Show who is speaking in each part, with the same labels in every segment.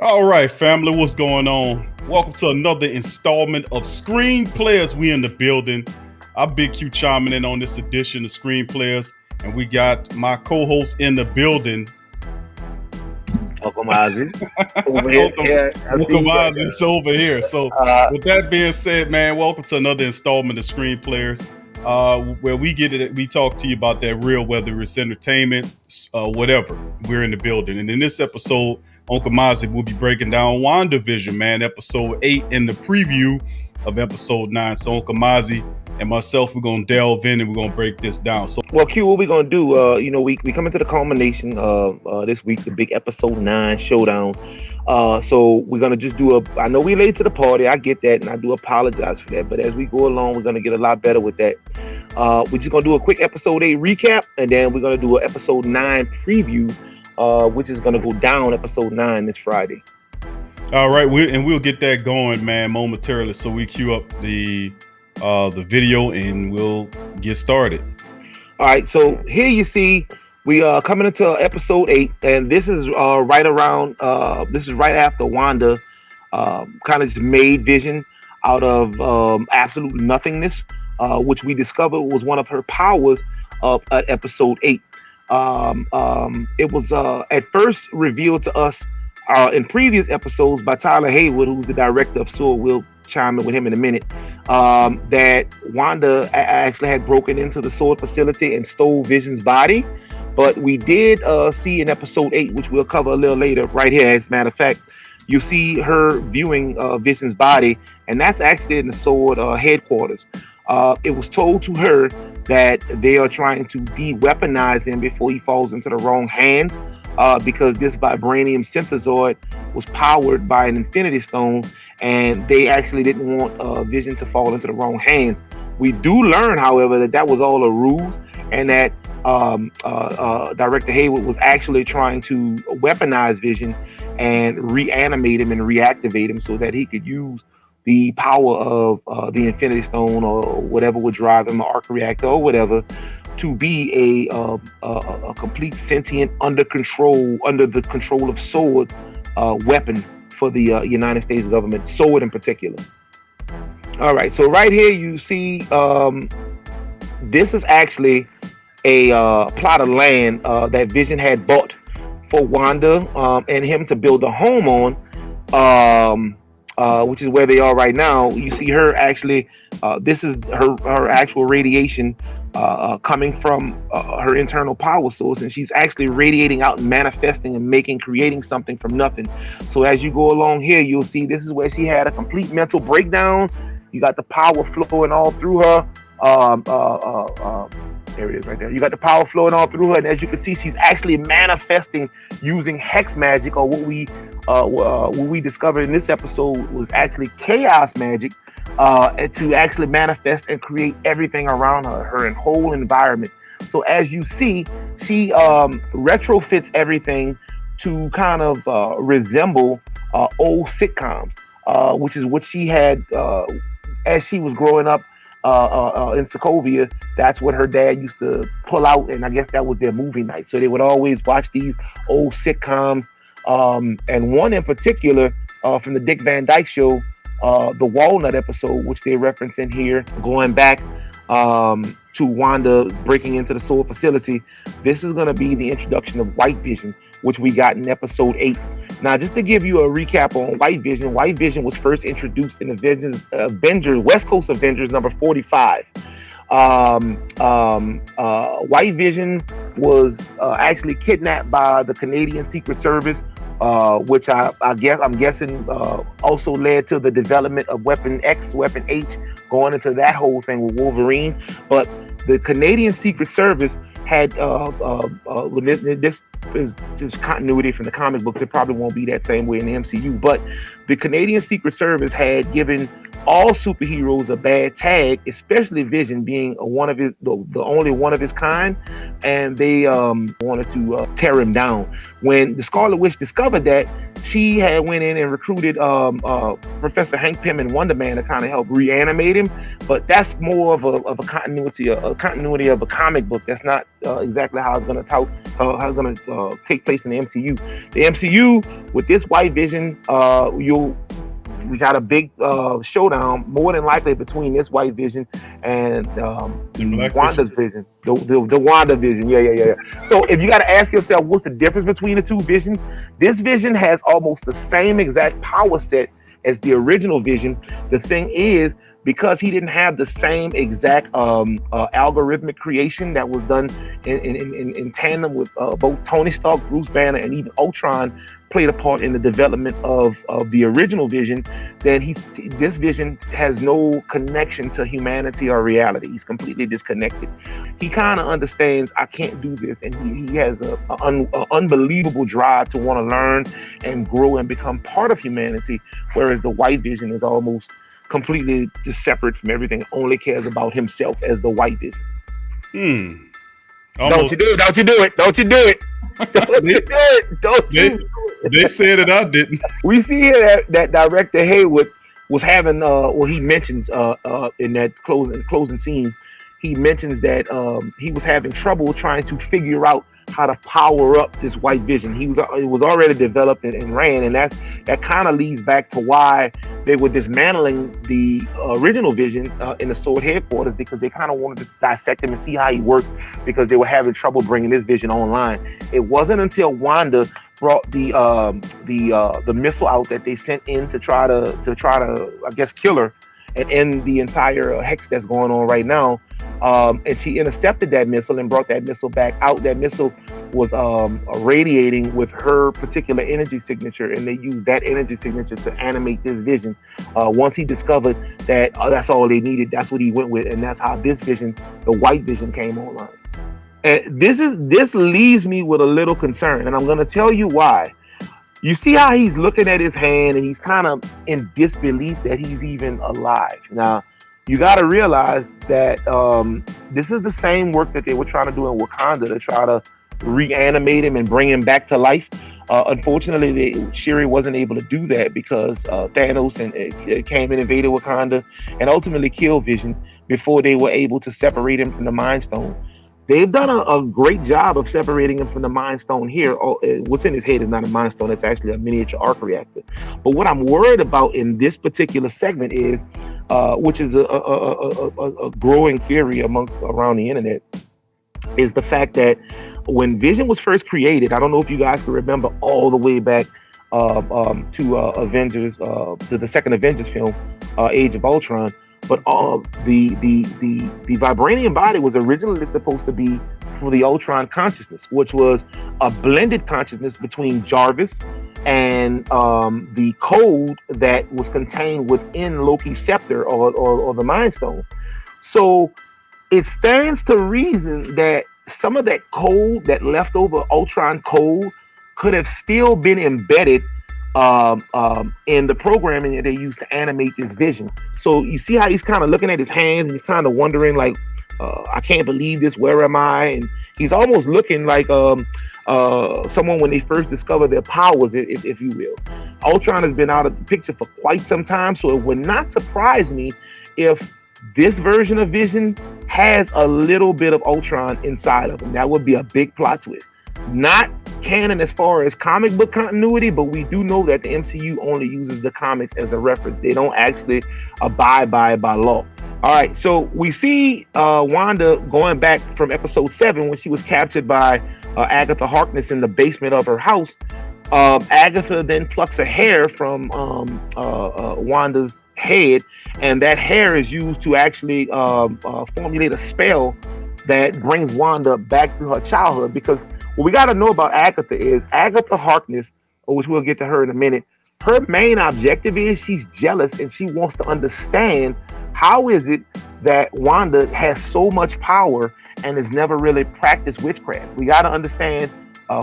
Speaker 1: All right, family, what's going on? Welcome to another installment of Screen Players. We in the building. I'm Big Q chiming in on this edition of Screen Players, and we got my co-host in the building,
Speaker 2: Uncle Mozzy. Over here.
Speaker 1: Uncle
Speaker 2: Yeah, I see you right
Speaker 1: Mozzy over here. So,
Speaker 2: there.
Speaker 1: with that being said, man, welcome to another installment of Screen Players, where we get it. We talk to you about that real, whether it's entertainment, whatever. We're in the building, and in this episode, Uncle Mozzy will be breaking down Wanda Vision, man, episode 8, and the preview of episode 9. So, Uncle Mozzy and myself, we're gonna delve in and we're gonna break this down. So,
Speaker 2: Well, Q, what we gonna do? We coming to the culmination of this week, the big episode 9 showdown. So we're gonna just do a. I know we late to the party. I get that, and I do apologize for that. But as we go along, we're gonna get a lot better with that. We're just gonna do a quick episode 8 recap, and then we're gonna do an episode 9 preview, which is gonna go down episode 9 this Friday.
Speaker 1: all right, we'll get that going, man, momentarily. So we queue up the video and we'll get started.
Speaker 2: All right, so here you see we are coming into episode 8, and this is right around. This is right after Wanda kind of just made Vision out of absolute nothingness, which we discovered was one of her powers at episode 8. It was at first revealed to us in previous episodes by Tyler Haywood, who's the director of Sword. We'll chime in with him in a minute. That Wanda actually had broken into the Sword facility and stole Vision's body. But we did see in episode 8, which we'll cover a little later, right here, as a matter of fact, you see her viewing Vision's body, and that's actually in the Sword headquarters. It was told to her that they are trying to de-weaponize him before he falls into the wrong hands, because this vibranium synthezoid was powered by an Infinity Stone, and they actually didn't want Vision to fall into the wrong hands. We do learn, however, that was all a ruse, and that Director Hayward was actually trying to weaponize Vision and reanimate him and reactivate him so that he could use the power of the Infinity Stone or whatever would drive him, an arc reactor or whatever, to be a complete sentient, under the control of Sword's weapon for the United States government, Sword in particular. All right, so right here you see this is actually a plot of land that Vision had bought for Wanda and him to build a home on, which is where they are right now. You see her actually, this is her actual radiation coming from her internal power source, and she's actually radiating out and manifesting and creating something from nothing. So as you go along here, you'll see this is where she had a complete mental breakdown. You got the power flowing all through her. There it is right there. You got the power flowing all through her, and as you can see, she's actually manifesting using hex magic, or what we discovered in this episode was actually chaos magic, to actually manifest and create everything around her whole environment. So as you see, she retrofits everything to kind of resemble old sitcoms, which is what she had as she was growing up in Sokovia. That's what her dad used to pull out, and I guess that was their movie night. So they would always watch these old sitcoms, and one in particular from the Dick Van Dyke Show, the Walnut episode, which they reference in here, going back to Wanda breaking into the Sword facility. This is going to be the introduction of White Vision, which we got in episode 8. Now, just to give you a recap on White Vision was first introduced in Avengers West Coast Avengers number 45. White Vision was actually kidnapped by the Canadian Secret Service, which I'm guessing also led to the development of Weapon X, Weapon H, going into that whole thing with Wolverine. But the Canadian Secret Service had this is just continuity from the comic books. It probably won't be that same way in the MCU, but the Canadian Secret Service had given all superheroes a bad tag, especially Vision being the only one of his kind, and they wanted to tear him down. When the Scarlet Witch discovered that, she had went in and recruited Professor Hank Pym and Wonder Man to kind of help reanimate him. But that's more of a continuity of a comic book. That's not exactly how it's going to take place in the MCU. The MCU with this White Vision, we got a big showdown, more than likely, between this White Vision and the Wanda's Vision. The Wanda Vision. Yeah. So if you got to ask yourself, what's the difference between the two visions? This vision has almost the same exact power set as the original Vision. The thing is, because he didn't have the same exact algorithmic creation that was done in tandem with both Tony Stark, Bruce Banner, and even Ultron played a part in the development of the original Vision, then this Vision has no connection to humanity or reality. He's completely disconnected. He kind of understands, I can't do this, and he has an unbelievable drive to want to learn and grow and become part of humanity, whereas the White Vision is almost completely just separate from everything, only cares about himself as the White Vision. Don't you do it. Don't you do it. Don't you do it. Don't you do it. Don't you do it.
Speaker 1: They said it, I didn't.
Speaker 2: We see here that director Haywood was having, he mentions in that closing scene, he mentions that he was having trouble trying to figure out how to power up this White Vision. It was already developed and ran, and that kind of leads back to why they were dismantling the original Vision in the Sword headquarters, because they kind of wanted to dissect him and see how he works, because they were having trouble bringing this Vision online. It wasn't until Wanda brought the missile out that they sent in to try to I guess kill her and end the entire hex that's going on right now. And she intercepted that missile and brought that missile back out. That missile was radiating with her particular energy signature, and they used that energy signature to animate this Vision. Once he discovered that that's all they needed, that's what he went with, and that's how this Vision, the White Vision, came online. And this leaves me with a little concern, and I'm going to tell you why. You see how he's looking at his hand, and he's kind of in disbelief that he's even alive. Now, you got to realize that this is the same work that they were trying to do in Wakanda to try to reanimate him and bring him back to life. Unfortunately, Shuri wasn't able to do that because Thanos came and invaded Wakanda and ultimately killed Vision before they were able to separate him from the Mind Stone. They've done a great job of separating him from the Mind Stone here. What's in his head is not a Mind Stone. It's actually a miniature arc reactor. But what I'm worried about in this particular segment is, which is a growing theory around the internet, is the fact that when Vision was first created, I don't know if you guys can remember all the way back to Avengers, to the second Avengers film, Age of Ultron. But the vibranium body was originally supposed to be for the Ultron consciousness, which was a blended consciousness between Jarvis and the code that was contained within Loki's scepter or the Mind Stone. So it stands to reason that some of that code, that leftover Ultron code, could have still been embedded in the programming that they used to animate this Vision. So you see how he's kind of looking at his hands and he's kind of wondering, like, I can't believe this, where am I? And he's almost looking like someone when they first discovered their powers, if you will. Ultron has been out of the picture for quite some time, so it would not surprise me if this version of Vision has a little bit of Ultron inside of him. That would be a big plot twist. Not canon as far as comic book continuity, but we do know that the MCU only uses the comics as a reference. They don't actually abide by law. All right, so we see Wanda going back from episode 7 when she was captured by Agatha Harkness in the basement of her house. Agatha then plucks a hair from Wanda's head, and that hair is used to actually formulate a spell that brings Wanda back to her childhood. Because what we got to know about Agatha is Agatha Harkness, which we'll get to her in a minute, her main objective is she's jealous and she wants to understand how is it that Wanda has so much power and has never really practiced witchcraft. We got to understand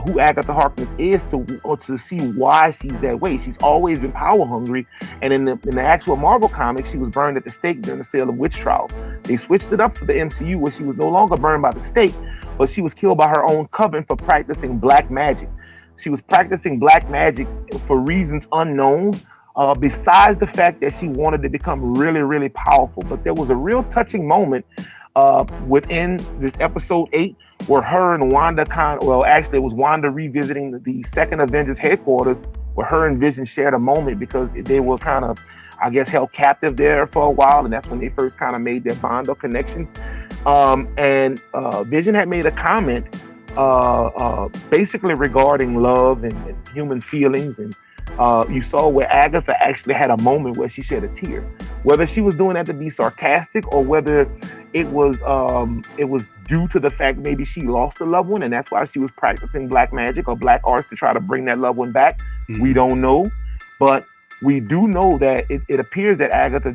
Speaker 2: who Agatha Harkness is to see why she's that way. She's always been power hungry, and in the actual Marvel comics, she was burned at the stake during the Salem witch trial. They switched it up for the MCU where she was no longer burned by the stake, but she was killed by her own coven for practicing black magic. She was practicing black magic for reasons unknown. Besides the fact that she wanted to become really, really powerful, but there was a real touching moment within this episode 8 where her and Wanda well, actually, it was Wanda revisiting the second Avengers headquarters, where her and Vision shared a moment because they were kind of, I guess, held captive there for a while, and that's when they first kind of made their bond or connection. And Vision had made a comment basically regarding love and human feelings, and you saw where Agatha actually had a moment where she shed a tear. Whether she was doing that to be sarcastic or whether it was due to the fact maybe she lost a loved one and that's why she was practicing black magic or black arts to try to bring that loved one back, we don't know. But we do know that it appears that Agatha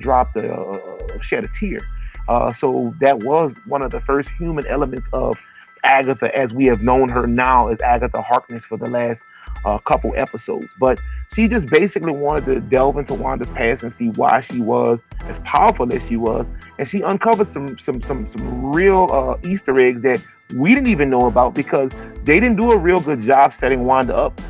Speaker 2: shed a tear. So that was one of the first human elements of Agatha as we have known her now as Agatha Harkness for the last couple episodes. But she just basically wanted to delve into Wanda's past and see why she was as powerful as she was, and she uncovered some real Easter eggs that we didn't even know about because they didn't do a real good job setting Wanda up.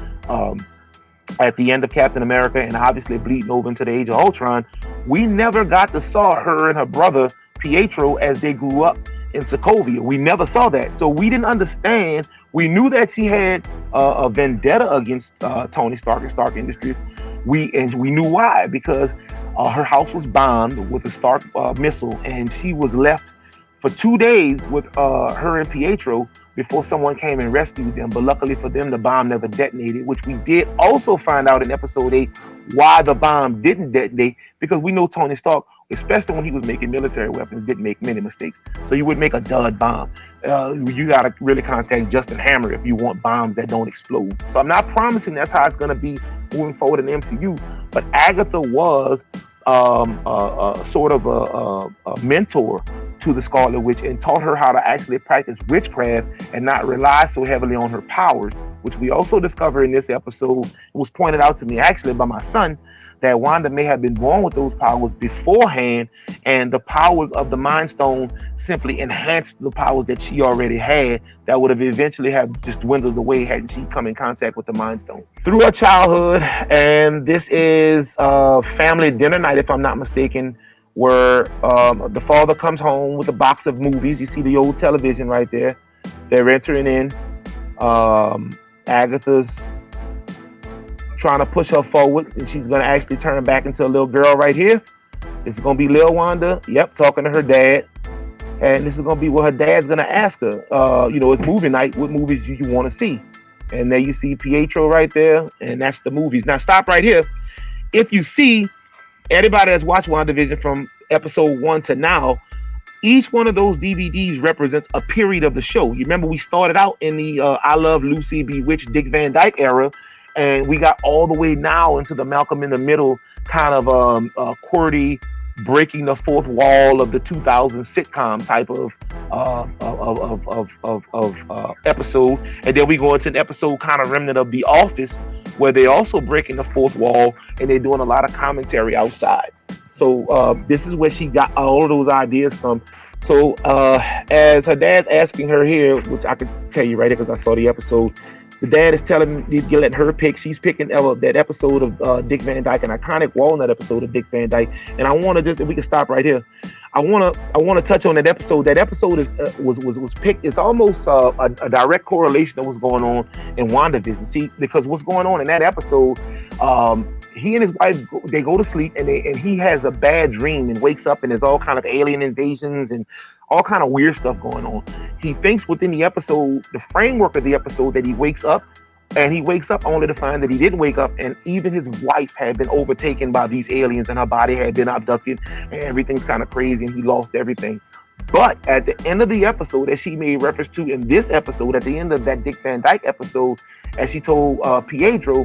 Speaker 2: At the end of Captain America and obviously bleeding over into the Age of Ultron, we never got to saw her and her brother Pietro as they grew up in Sokovia. We never saw that, so we didn't understand. We knew that she had a vendetta against Tony Stark and Stark Industries. We knew why, because her house was bombed with a Stark missile, and she was left for 2 days with her and Pietro before someone came and rescued them. But luckily for them, the bomb never detonated, which we did also find out in episode 8 why the bomb didn't detonate, because we know Tony Stark, especially when he was making military weapons, didn't make many mistakes. So you would make a dud bomb. You got to really contact Justin Hammer if you want bombs that don't explode. So I'm not promising that's how it's going to be moving forward in the MCU, but Agatha was sort of a mentor to the Scarlet Witch and taught her how to actually practice witchcraft and not rely so heavily on her powers, which we also discover in this episode. It was pointed out to me actually by my son that Wanda may have been born with those powers beforehand, and the powers of the Mind Stone simply enhanced the powers that she already had that would have eventually have just dwindled away hadn't she come in contact with the Mind Stone. Through her childhood, and this is family dinner night, if I'm not mistaken, where the father comes home with a box of movies. You see the old television right there. They're entering in. Agatha's trying to push her forward, and she's going to actually turn back into a little girl right here. This is going to be Lil Wanda, talking to her dad. And this is going to be what her dad's going to ask her. It's movie night. What movies do you want to see? And there you see Pietro right there, and that's the movies. Now, stop right here. If you see, anybody that's watched WandaVision from episode 1 to now, each one of those DVDs represents a period of the show. You remember we started out in the I Love Lucy, Bewitched, Dick Van Dyke era, and we got all the way now into the Malcolm in the Middle kind of QWERTY, breaking the fourth wall of the 2000 sitcom type of episode. And then we go into an episode kind of remnant of The Office, where they're also breaking the fourth wall and they're doing a lot of commentary outside. So this is where she got all of those ideas from. So as her dad's asking her here, which I could tell you right here because I saw the episode, the dad is letting her pick. She's picking that episode of Dick Van Dyke, an iconic Walnut episode of Dick Van Dyke. And I want to if we can stop right here. I want to touch on that episode. That episode was picked. It's almost a direct correlation of what's going on in WandaVision. See, because what's going on in that episode, he and his wife, they go to sleep and he has a bad dream and wakes up and there's all kind of alien invasions and all kind of weird stuff going on. He thinks within the episode, the framework of the episode, that he wakes up, and he wakes up only to find that he didn't wake up, and even his wife had been overtaken by these aliens and her body had been abducted and everything's kind of crazy and he lost everything. But at the end of the episode, as she made reference to in this episode, at the end of that Dick Van Dyke episode, as she told Pietro,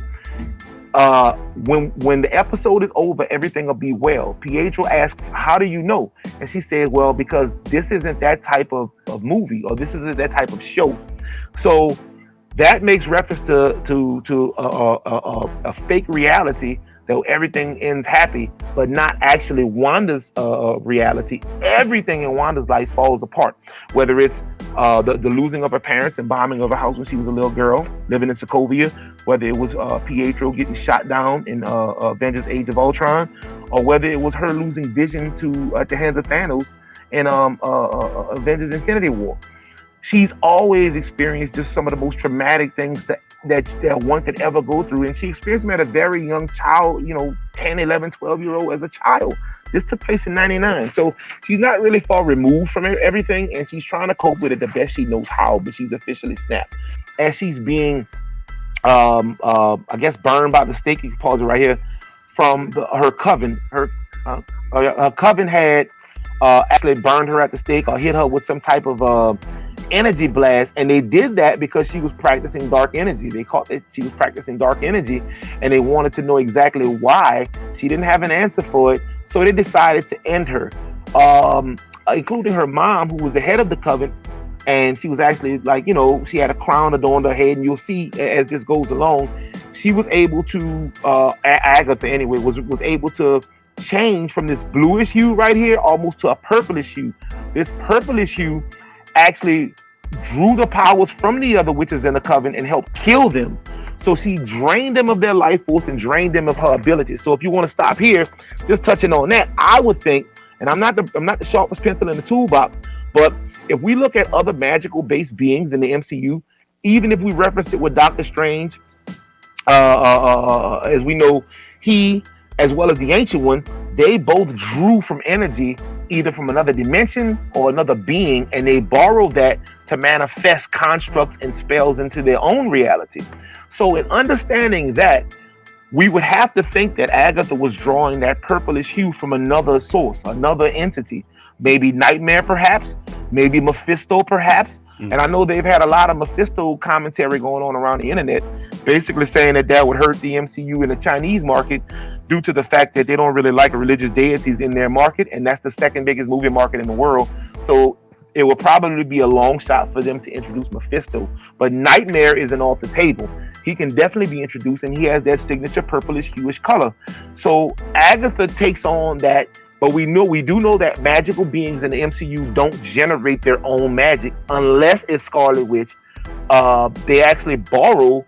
Speaker 2: when the episode is over, everything will be well. Pietro asks, how do you know? And she said, well, because this isn't that type of movie, or this isn't that type of show. So that makes reference to a fake reality that everything ends happy, but not actually Wanda's reality. Everything in Wanda's life falls apart, whether it's the losing of her parents and bombing of her house when she was a little girl living in Sokovia, whether it was Pietro getting shot down in Avengers Age of Ultron, or whether it was her losing Vision to at the hands of Thanos in Avengers Infinity War. She's always experienced just some of the most traumatic things that one could ever go through. And she experienced them at a very young child, 10, 11, 12-year old as a child. This took place in 99. So she's not really far removed from everything. And she's trying to cope with it the best she knows how, but she's officially snapped. As she's being, I guess, burned by the stake, you can pause it right here, from her coven. Her coven had actually burned her at the stake or hit her with some type of energy blast, and they did that because she was practicing dark energy. They caught that she was practicing dark energy, and they wanted to know exactly why. She didn't have an answer for it, so they decided to end her, including her mom, who was the head of the coven. And she was actually she had a crown adorned her head, and you'll see as this goes along, she was able to Agatha anyway was able to change from this bluish hue right here almost to a purplish hue. This purplish hue actually drew the powers from the other witches in the coven and helped kill them. So she drained them of their life force and drained them of her abilities. So if you want to stop here, just touching on that, I would think, and I'm not the sharpest pencil in the toolbox, but if we look at other magical based beings in the MCU, even if we reference it with Doctor Strange, as we know, he as well as the Ancient One, they both drew from energy either from another dimension or another being, and they borrowed that to manifest constructs and spells into their own reality. So in understanding that, we would have to think that Agatha was drawing that purplish hue from another source, another entity, maybe Nightmare perhaps, maybe Mephisto perhaps. And I know they've had a lot of Mephisto commentary going on around the internet, basically saying that would hurt the MCU in the Chinese market due to the fact that they don't really like religious deities in their market, and that's the second biggest movie market in the world. So it will probably be a long shot for them to introduce Mephisto. But Nightmare isn't off the table. He can definitely be introduced, and he has that signature purplish hueish color. So Agatha takes on that. But we do know that magical beings in the MCU don't generate their own magic unless it's Scarlet Witch. They actually borrow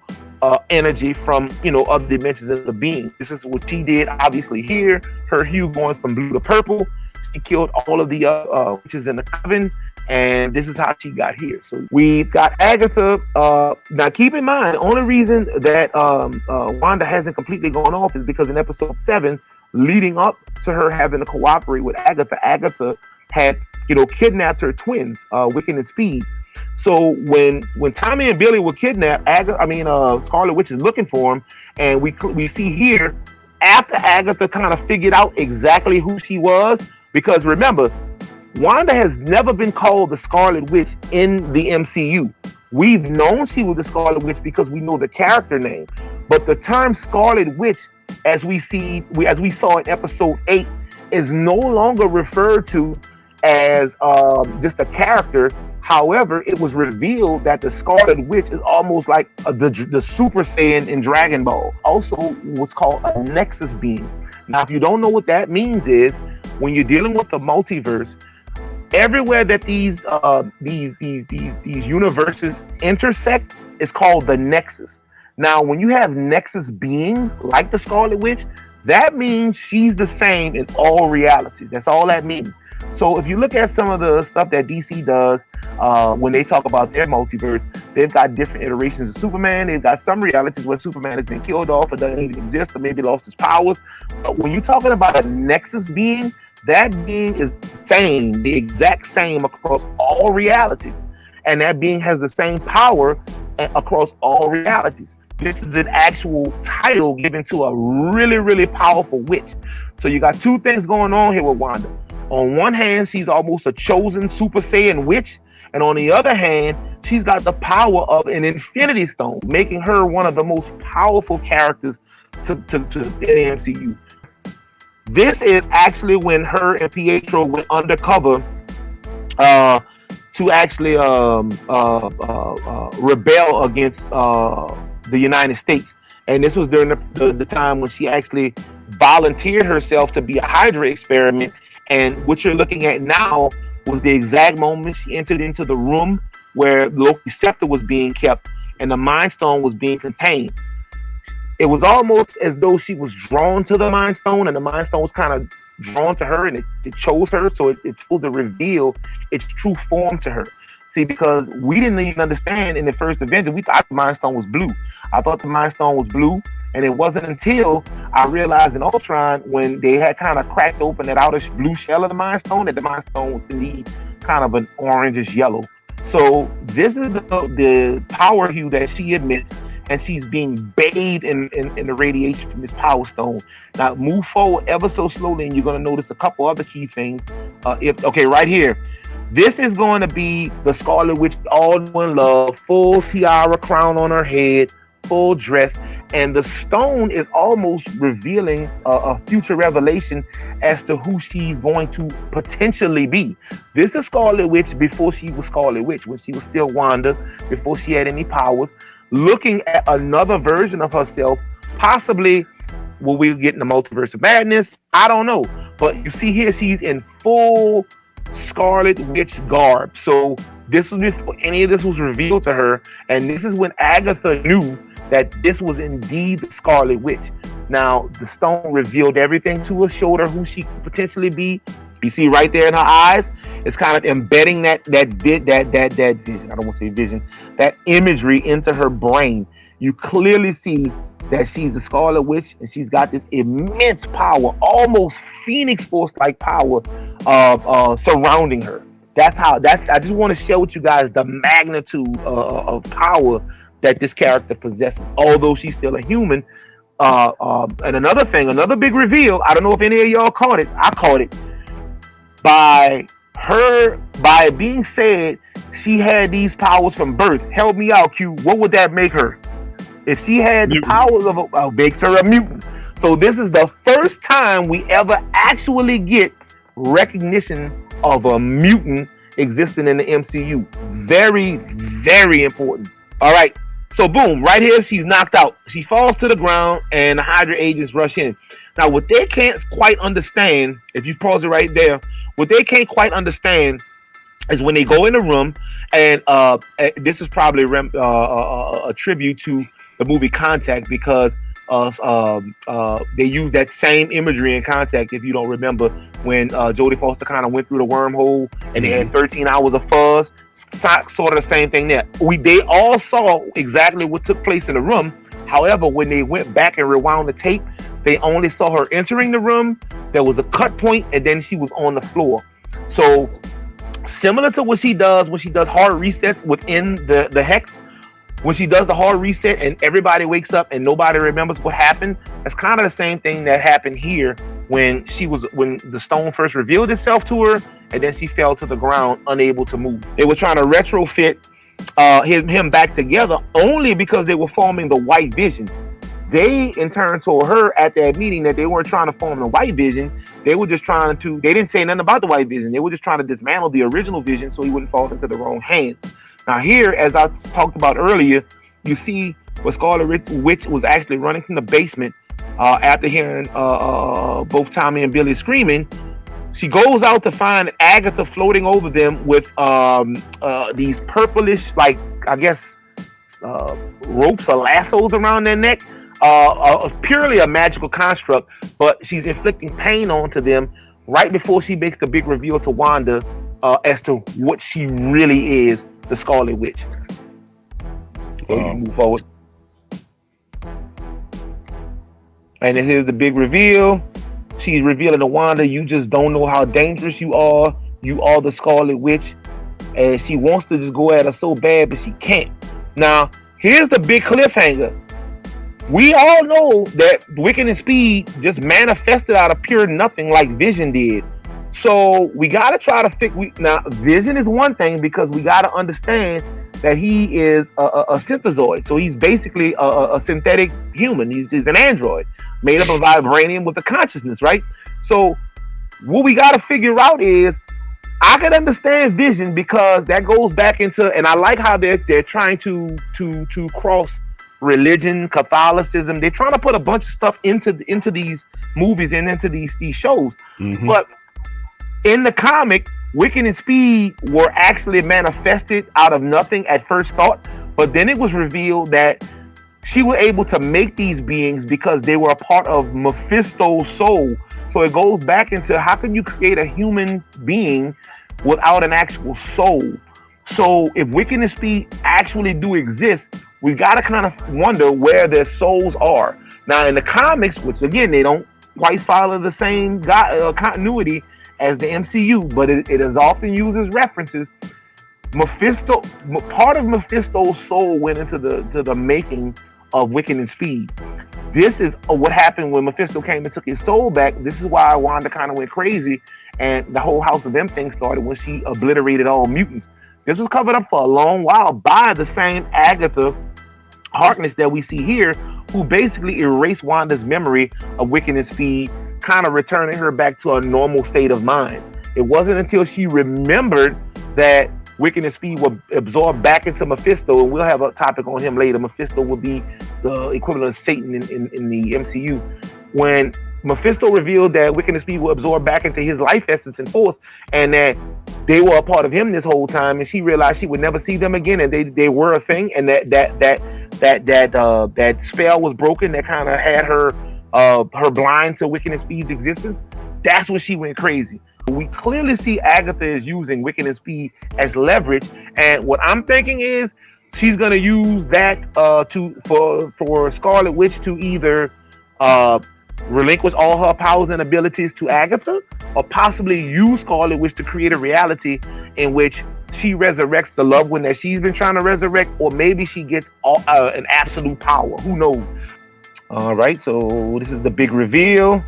Speaker 2: energy from other dimensions of the being. This is what she did obviously here. Her hue going from blue to purple. She killed all of the witches in the coven, and this is how she got here. So we've got Agatha. Now keep in mind, the only reason that Wanda hasn't completely gone off is because in episode 7, leading up to her having to cooperate with Agatha had kidnapped her twins, Wiccan and Speed. So when Tommy and Billy were kidnapped, Scarlet Witch is looking for him, and we see here after Agatha kind of figured out exactly who she was, because remember, Wanda has never been called the Scarlet Witch in the MCU. We've known she was the Scarlet Witch because we know the character name, but the term Scarlet Witch, as we saw in episode 8, is no longer referred to as just a character. However, it was revealed that the Scarlet Witch is almost like the Super Saiyan in Dragon Ball. Also, what's called a Nexus being. Now, if you don't know what that means, is when you're dealing with the multiverse, everywhere that these universes intersect is called the Nexus. Now, when you have Nexus beings like the Scarlet Witch, that means she's the same in all realities. That's all that means. So if you look at some of the stuff that DC does, when they talk about their multiverse, they've got different iterations of Superman. They've got some realities where Superman has been killed off or doesn't even exist or maybe lost his powers. But when you're talking about a Nexus being, that being is the exact same across all realities. And that being has the same power across all realities. This is an actual title given to a really, really powerful witch. So you got two things going on here with Wanda. On one hand, she's almost a chosen Super Saiyan witch. And on the other hand, she's got the power of an Infinity Stone, making her one of the most powerful characters to the MCU. This is actually when her and Pietro went undercover to actually rebel against the United States. And this was during the time when she actually volunteered herself to be a Hydra experiment. And what you're looking at now was the exact moment she entered into the room where Loki's scepter was being kept and the Mind Stone was being contained. It was almost as though she was drawn to the Mind Stone, and the Mind Stone was kind of drawn to her, and it chose her, so it chose to reveal its true form to her. See, because we didn't even understand in the first Avenger, we thought the Mind Stone was blue. I thought the Mind Stone was blue, and it wasn't until I realized in Ultron, when they had kind of cracked open that outer blue shell of the Mind Stone, that the Mind Stone was indeed kind of an orangish yellow. So this is the power hue that she emits, and she's being bathed in the radiation from this power stone. Now move forward ever so slowly, and you're going to notice a couple other key things. If okay, right here, this is going to be the Scarlet Witch all in love, full tiara, crown on her head, full dress, and the stone is almost revealing a future revelation as to who she's going to potentially be. This is Scarlet Witch before she was Scarlet Witch, when she was still Wanda, before she had any powers, looking at another version of herself. Possibly, will we get in the multiverse of madness? I don't know. But you see here, she's in full Scarlet Witch garb. So this was before any of this was revealed to her, and this is when Agatha knew that this was indeed the Scarlet Witch. Now the stone revealed everything to her, showed her who she could potentially be. You see right there in her eyes, it's kind of embedding that vision. I don't want to say vision, that imagery into her brain. You clearly see that she's the Scarlet Witch, and she's got this immense power, almost Phoenix Force-like power, surrounding her. I just want to share with you guys the magnitude of power that this character possesses, although she's still a human. And another big reveal. I don't know if any of y'all caught it. I caught it. By being said she had these powers from birth. Help me out, Q. What would that make her? If she had the powers of makes her a mutant. So this is the first time we ever actually get recognition of a mutant existing in the MCU. Very, very important. All right. So boom, right here, she's knocked out. She falls to the ground, and the Hydra agents rush in. Now, what they can't quite understand, if you pause it right there, what they can't quite understand is when they go in the room, and this is probably a tribute to the movie Contact, because they use that same imagery in Contact, if you don't remember, when Jodie Foster kind of went through the wormhole, and they had 13 hours of fuzz. Sort of the same thing there. They all saw exactly what took place in the room. However, when they went back and rewound the tape, they only saw her entering the room. There was a cut point, and then she was on the floor. So similar to what she does when she does hard resets within the hex, when she does the hard reset and everybody wakes up and nobody remembers what happened, that's kind of the same thing that happened here when the stone first revealed itself to her, and then she fell to the ground unable to move. They were trying to retrofit him back together only because they were forming the White Vision. They in turn told her at that meeting that they weren't trying to form the White Vision. They were just trying to, they didn't say nothing about the White Vision. They were just trying to dismantle the original Vision so he wouldn't fall into the wrong hands. Now here, as I talked about earlier, you see where Scarlet Witch was actually running from the basement after hearing both Tommy and Billy screaming. She goes out to find Agatha floating over them with these purplish, like, I guess, ropes or lassos around their neck. Purely a magical construct, but she's inflicting pain onto them right before she makes the big reveal to Wanda as to what she really is, the Scarlet Witch. So move forward. And then here's the big reveal. She's revealing to Wanda, you just don't know how dangerous you are. You are the Scarlet Witch. And she wants to just go at her so bad, but she can't. Now, here's the big cliffhanger. We all know that Wiccan and Speed just manifested out of pure nothing like Vision did. So we got to try to now, Vision is one thing, because we got to understand that he is a synthezoid. So he's basically a synthetic human. He's an android made up of vibranium with a consciousness, right? So what we got to figure out is, I can understand Vision because that goes back into, and I like how they're trying to cross religion, Catholicism. They're trying to put a bunch of stuff into these movies and into these shows.
Speaker 1: Mm-hmm.
Speaker 2: But in the comic, Wiccan and Speed were actually manifested out of nothing at first thought, but then it was revealed that she was able to make these beings because they were a part of Mephisto's soul. So it goes back into how can you create a human being without an actual soul? So if Wiccan and Speed actually do exist, we got to kind of wonder where their souls are. Now in the comics, which again, they don't quite follow the same continuity as the MCU, but it is often used as references. Mephisto, part of Mephisto's soul went into the making of Wiccan and Speed. This is what happened when Mephisto came and took his soul back. This is why Wanda kind of went crazy and the whole House of M thing started when she obliterated all mutants. This was covered up for a long while by the same Agatha Harkness that we see here, who basically erased Wanda's memory of Wiccan and Speed, kind of returning her back to a normal state of mind. It wasn't until she remembered that Wiccan and Speed were absorbed back into Mephisto, and we'll have a topic on him later. Mephisto will be the equivalent of Satan in the MCU. When Mephisto revealed that Wiccan and Speed were absorbed back into his life essence and force, and that they were a part of him this whole time, and she realized she would never see them again, and they were a thing, and that spell was broken that kind of had her blind to Wiccan and Speed's existence. That's when she went crazy. We clearly see Agatha is using Wiccan and Speed as leverage, and what I'm thinking is she's gonna use that for Scarlet Witch to either relinquish all her powers and abilities to Agatha, or possibly use Scarlet Witch to create a reality in which she resurrects the loved one that she's been trying to resurrect, or maybe she gets an absolute power. Who knows? All right, so this is the big reveal.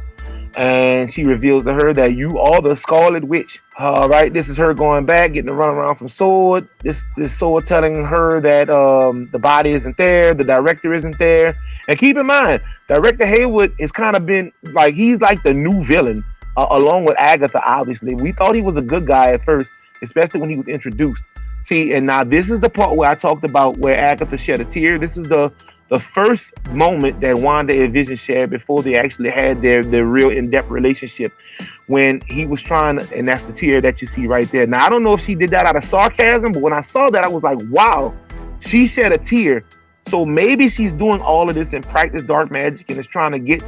Speaker 2: And she reveals to her that you are the Scarlet Witch. All right, this is her going back, getting a run around from Sword. This Sword telling her that the body isn't there, the director isn't there. And keep in mind, Director Hayward has kind of been like, he's like the new villain, along with Agatha, obviously. We thought he was a good guy at first, especially when he was introduced. See, and now this is the part where I talked about where Agatha shed a tear. This is the first moment that Wanda and Vision shared before they actually had their real in-depth relationship, when he was trying to, and that's the tear that you see right there. Now, I don't know if she did that out of sarcasm, but when I saw that, I was like, wow, she shed a tear. So maybe she's doing all of this in practice dark magic and is trying to get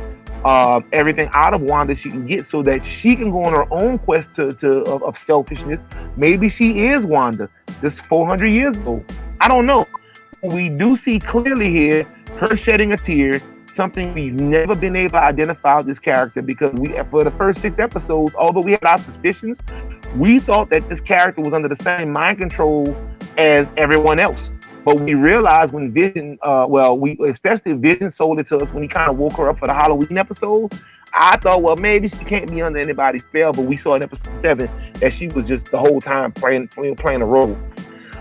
Speaker 2: everything out of Wanda she can get so that she can go on her own quest of selfishness. Maybe she is Wanda, this 400 years old. I don't know. We do see clearly here her shedding a tear, something we've never been able to identify with this character, because for the first 6 episodes, although we had our suspicions, we thought that this character was under the same mind control as everyone else. But we realized when Vision, especially Vision sold it to us when he kind of woke her up for the Halloween episode. I thought, well, maybe she can't be under anybody's spell, but we saw in episode 7 that she was just the whole time playing a role.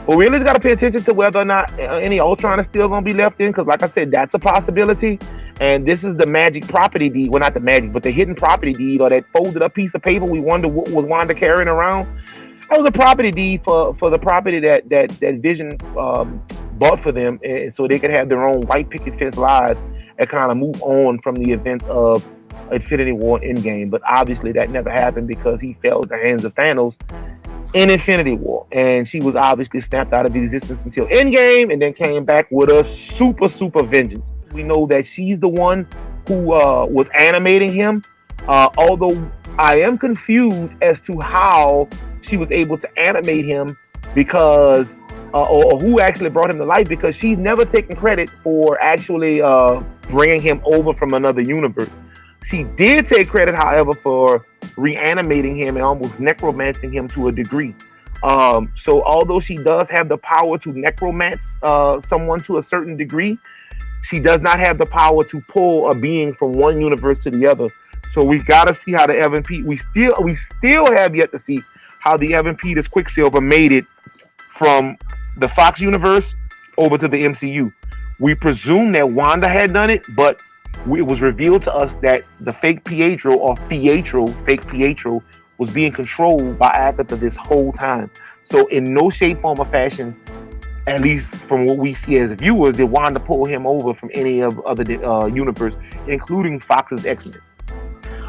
Speaker 2: But we really got to pay attention to whether or not any Ultron is still going to be left in, because like I said, that's a possibility. And this is the magic property deed. Well, not the magic, but the hidden property deed, or that folded up piece of paper we wonder what was Wanda carrying around. That was a property deed for the property that Vision bought for them, and so they could have their own white picket fence lives and kind of move on from the events of Infinity War and Endgame. But obviously that never happened because he fell at the hands of Thanos in Infinity War, and she was obviously snapped out of existence until Endgame, and then came back with a super vengeance. We know that she's the one who was animating him, although I am confused as to how she was able to animate him, because or who actually brought him to life, because she's never taken credit for actually bringing him over from another universe. She did take credit, however, for reanimating him and almost necromancing him to a degree. So although she does have the power to necromance someone to a certain degree, she does not have the power to pull a being from one universe to the other. So we gotta see how the Evan Peters, we still have yet to see how the Evan Peters Quicksilver made it from the Fox universe over to the MCU. We presume that Wanda had done it, but it was revealed to us that the fake fake Pietro, was being controlled by Agatha this whole time. So in no shape, form, or fashion, At least from what we see as viewers, did Wanda pull him over from any of other universe, including Fox's X-Men.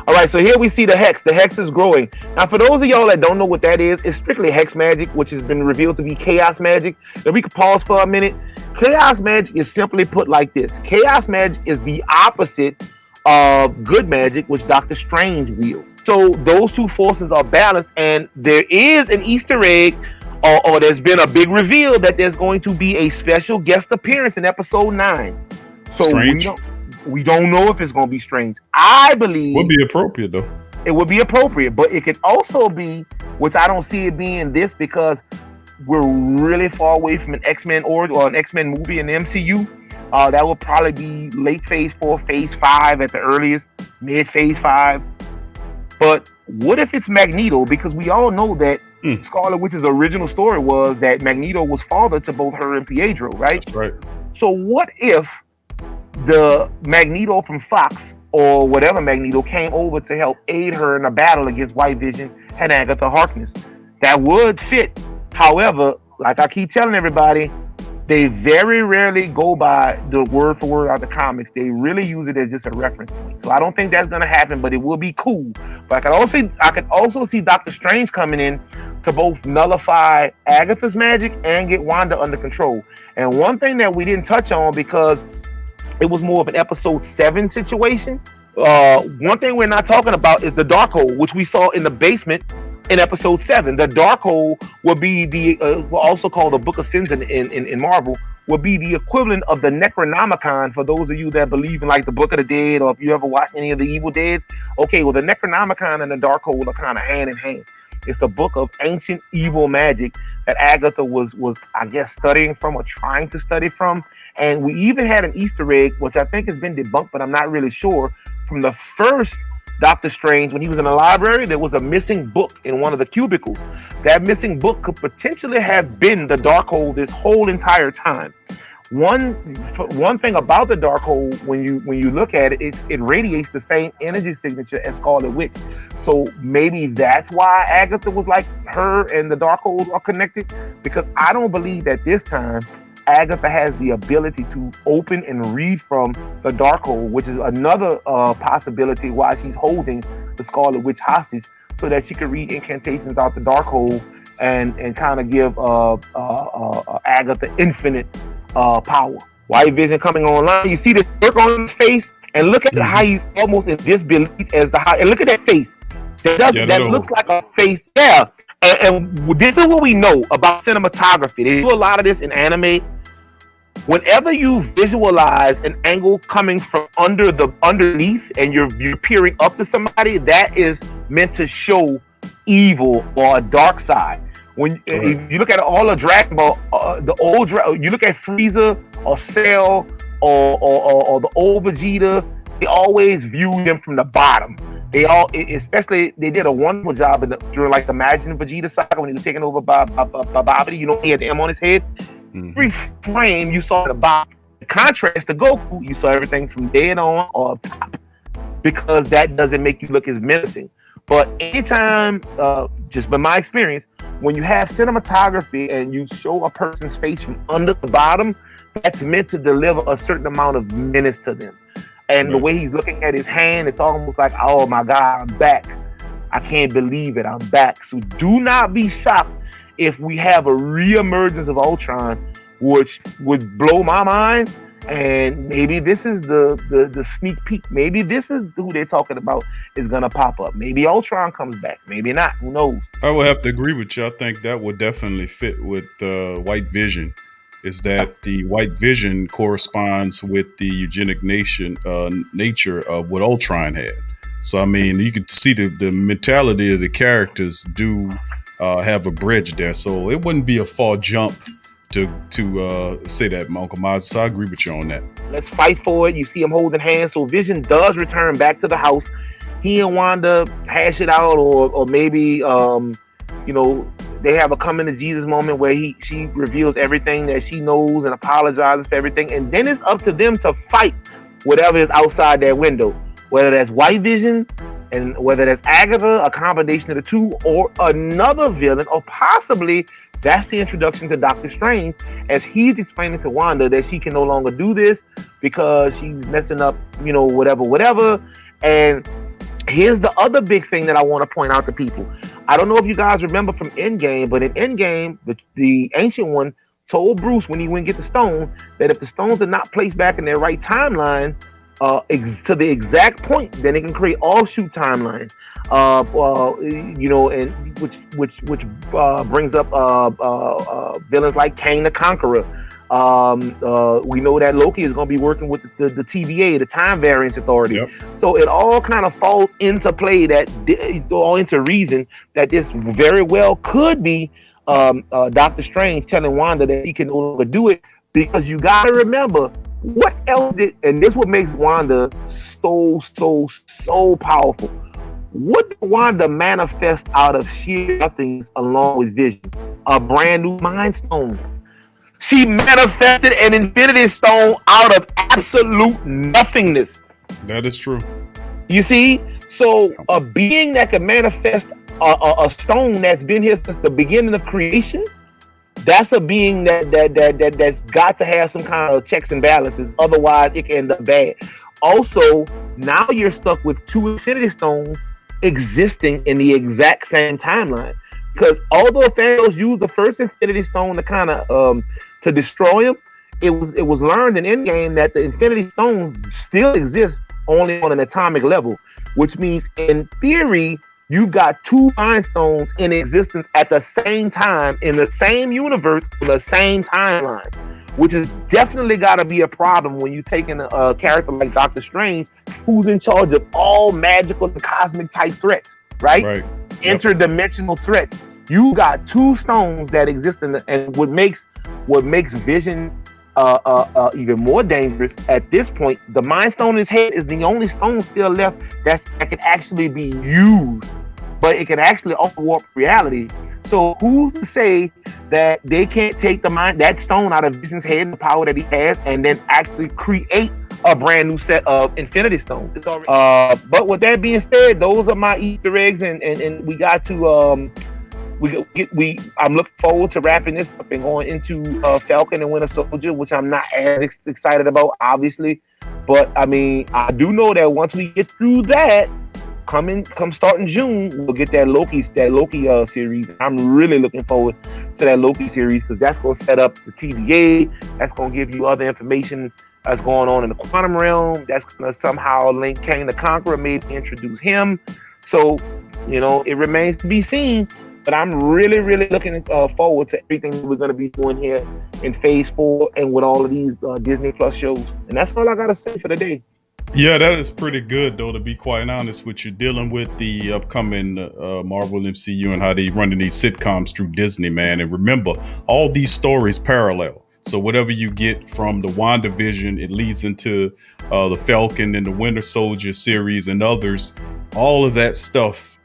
Speaker 2: All right, so here we see the Hex. The Hex is growing. Now, for those of y'all that don't know what that is, it's strictly Hex magic, which has been revealed to be Chaos magic. Now, we could pause for a minute. Chaos magic is simply put like this. Chaos magic is the opposite of good magic, which Doctor Strange wields. So those two forces are balanced, and there is an Easter egg, or there's been a big reveal that there's going to be a special guest appearance in episode 9. So
Speaker 1: Strange.
Speaker 2: we don't know if it's going to be Strange. I believe
Speaker 1: Would be appropriate though.
Speaker 2: it would be appropriate, but it could also be, which I don't see it being this, because we're really far away from an X-Men or an X-Men movie in the MCU. That will probably be late phase 4, phase 5 at the earliest, mid phase 5. But what if it's Magneto? Because we all know that Scarlet Witch's original story was that Magneto was father to both her and Pietro, right?
Speaker 1: That's right.
Speaker 2: So what if the Magneto from Fox, or whatever Magneto, came over to help aid her in a battle against White Vision and Agatha Harkness? That would fit. However, like I keep telling everybody, they very rarely go by the word for word out of the comics. They really use it as just a reference point. So I don't think that's going to happen, but it will be cool. But I could also see Doctor Strange coming in to both nullify Agatha's magic and get Wanda under control. And one thing that we didn't touch on, because it was more of an episode 7 situation. One thing we're not talking about is the Darkhold, which we saw in the basement in episode 7. The Darkhold will be the, we'll also call the Book of Sins in Marvel, will be the equivalent of the Necronomicon for those of you that believe in like the Book of the Dead, or if you ever watched any of the Evil Deads. Okay, well, the Necronomicon and the Darkhold are kind of hand in hand. It's a book of ancient evil magic that Agatha was I guess studying from, or trying to study from. And we even had an Easter egg, which I think has been debunked, but I'm not really sure, from the first Doctor Strange. When he was in the library, there was a missing book in one of the cubicles. That missing book could potentially have been the Darkhold this whole entire time. One thing about the Darkhold, when you look at it, it radiates the same energy signature as Scarlet Witch. So maybe that's why Agatha was like, her and the Darkhold are connected, because I don't believe that this time Agatha has the ability to open and read from the Darkhold, which is another possibility why she's holding the Scarlet Witch hostage, so that she could read incantations out the Darkhold and kind of give Agatha infinite power. White Vision coming online. You see the look on his face, and look at how he's almost in disbelief as and look at that face. That looks like a face. Yeah. And this is what we know about cinematography. They do a lot of this in anime. Whenever you visualize an angle coming from underneath and you're peering up to somebody, that is meant to show evil or a dark side. If you look at all the Dragon Ball, you look at Frieza or Cell or the old Vegeta, they always view them from the bottom. Especially they did a wonderful job during like the Imagine Vegeta saga when he was taken over by Babidi. You know, he had the M on his head. Every frame you saw the bottom. In contrast to Goku, you saw everything from dead on or up top, because that doesn't make you look as menacing. But anytime, just by my experience, when you have cinematography and you show a person's face from under the bottom, that's meant to deliver a certain amount of menace to them. And the way he's looking at his hand, it's almost like, oh my God, I'm back. I can't believe it, I'm back. So do not be shocked if we have a reemergence of Ultron, which would blow my mind. And maybe this is the sneak peek. Maybe this is who they're talking about is going to pop up. Maybe Ultron comes back. Maybe not. Who knows?
Speaker 1: I would have to agree with you. I think that would definitely fit with White Vision. Is that the White Vision corresponds with the eugenic nature of what Ultron had. So, I mean, you could see the mentality of the characters do have a bridge there. So it wouldn't be a far jump to say that, Uncle Mozzy. So I agree with you on that.
Speaker 2: Let's fight for it. You see him holding hands. So Vision does return back to the house. He and Wanda hash it out, or maybe they have a coming to Jesus moment where she reveals everything that she knows and apologizes for everything, and then it's up to them to fight whatever is outside their window, whether that's White Vision and whether that's Agatha, a combination of the two, or another villain, or possibly That's the introduction to Doctor Strange, as he's explaining to Wanda that she can no longer do this because she's messing up, whatever. And here's the other big thing that I want to point out to people. I don't know if you guys remember from Endgame, but in Endgame, the Ancient One told Bruce when he went get the stone that if the stones are not placed back in their right timeline, to the exact point, then it can create offshoot timelines. And which brings up villains like Kang the Conqueror. We know that Loki is going to be working with the TVA, the Time Variance Authority.
Speaker 1: Yep.
Speaker 2: So it all kind of falls into play all into reason that this very well could be Doctor Strange telling Wanda that he can no longer do it, because you got to remember what else did, and this what makes Wanda so powerful. What did Wanda manifest out of sheer nothingness along with Vision? A brand new Mind Stone. She manifested an Infinity Stone out of absolute nothingness.
Speaker 1: That is true.
Speaker 2: You see? So a being that can manifest a stone that's been here since the beginning of creation, that's a being that's got to have some kind of checks and balances. Otherwise, it can end up bad. Also, now you're stuck with two Infinity Stones existing in the exact same timeline. Because although Thanos used the first Infinity Stone to kind of to destroy him, it was learned in Endgame that the Infinity Stones still exist, only on an atomic level, which means in theory you've got two Mind Stones in existence at the same time in the same universe with the same timeline, which is definitely got to be a problem when you're taking a character like Doctor Strange, who's in charge of all magical and cosmic type threats, right?
Speaker 1: Right.
Speaker 2: Interdimensional threats. You got two stones that exist and what makes Vision even more dangerous at this point. The Mind Stone in his head is the only stone still left that can actually be used, but it can actually warp reality. So who's to say that they can't take that stone out of Vision's head, the power that he has, and then actually create a brand new set of Infinity Stones? But with that being said, those are my Easter eggs, and we got to I'm looking forward to wrapping this up and going into Falcon and Winter Soldier, which I'm not as excited about, obviously. But I mean, I do know that once we get through that, come starting June, we'll get that Loki series. I'm really looking forward to that Loki series, because that's going to set up the TVA. That's going to give you other information that's going on in the quantum realm. That's going to somehow link Kang the Conqueror, maybe introduce him. So, it remains to be seen. But I'm really, really looking forward to everything we're going to be doing here in Phase 4 and with all of these Disney Plus shows. And that's all I got to say for the day.
Speaker 1: Yeah, that is pretty good, though, to be quite honest with you, dealing with the upcoming Marvel MCU and how they running these sitcoms through Disney, man. And remember, all these stories parallel. So whatever you get from the Wanda Vision, it leads into the Falcon and the Winter Soldier series and others. All of that stuff,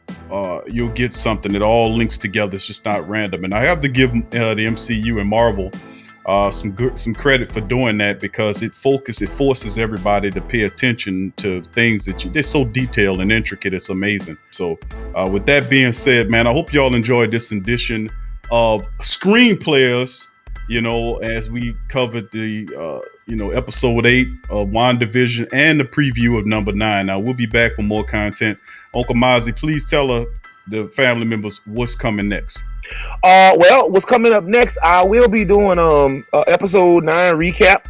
Speaker 1: you'll get something that all links together. It's just not random. And I have to give the MCU and Marvel some credit for doing that, because it forces everybody to pay attention to things they're so detailed and intricate. It's amazing. So with that being said, man, I hope y'all enjoyed this edition of Screen Players, as we covered the episode 8 of Wanda Vision and the preview of number 9. Now we'll be back with more content. Uncle Mozzy, please tell the family members what's coming next.
Speaker 2: Well, what's coming up next? I will be doing episode 9 recap,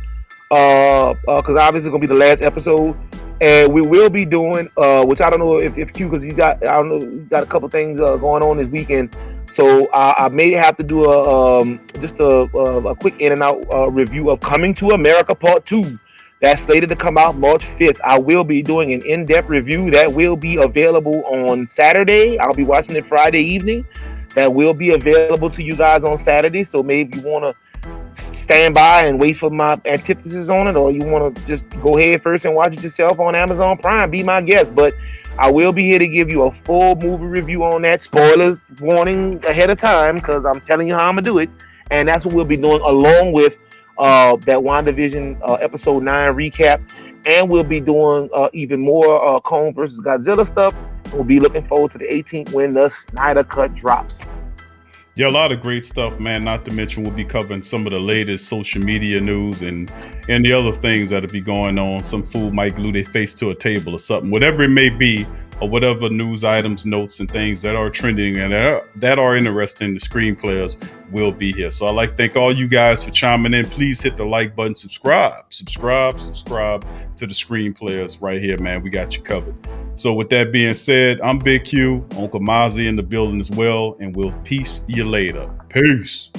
Speaker 2: because obviously it's gonna be the last episode, and we will be doing which I don't know if Q, because you got a couple things going on this weekend, so I may have to do a quick in and out review of Coming to America Part 2. That's slated to come out March 5th. I will be doing an in-depth review that will be available on Saturday. I'll be watching it Friday evening. That will be available to you guys on Saturday. So maybe you want to stand by and wait for my antithesis on it, or you want to just go ahead first and watch it yourself on Amazon Prime. Be my guest. But I will be here to give you a full movie review on that. Spoilers warning ahead of time, because I'm telling you how I'm going to do it. And that's what we'll be doing along with that WandaVision episode 9 recap, and we'll be doing even more Kong versus Godzilla stuff. We'll be looking forward to the 18th when the Snyder Cut drops.
Speaker 1: Yeah, a lot of great stuff, man. Not to mention, we'll be covering some of the latest social media news and the other things that'll be going on. Some fool might glue their face to a table or something, whatever it may be, or whatever news items, notes, and things that are trending and that are interesting. The screen players will be here. So I'd like to thank all you guys for chiming in. Please hit the like button, subscribe to the screen players right here, man. We got you covered. So with that being said, I'm Big Q, Uncle Mozzy in the building as well, and we'll peace you later. Peace.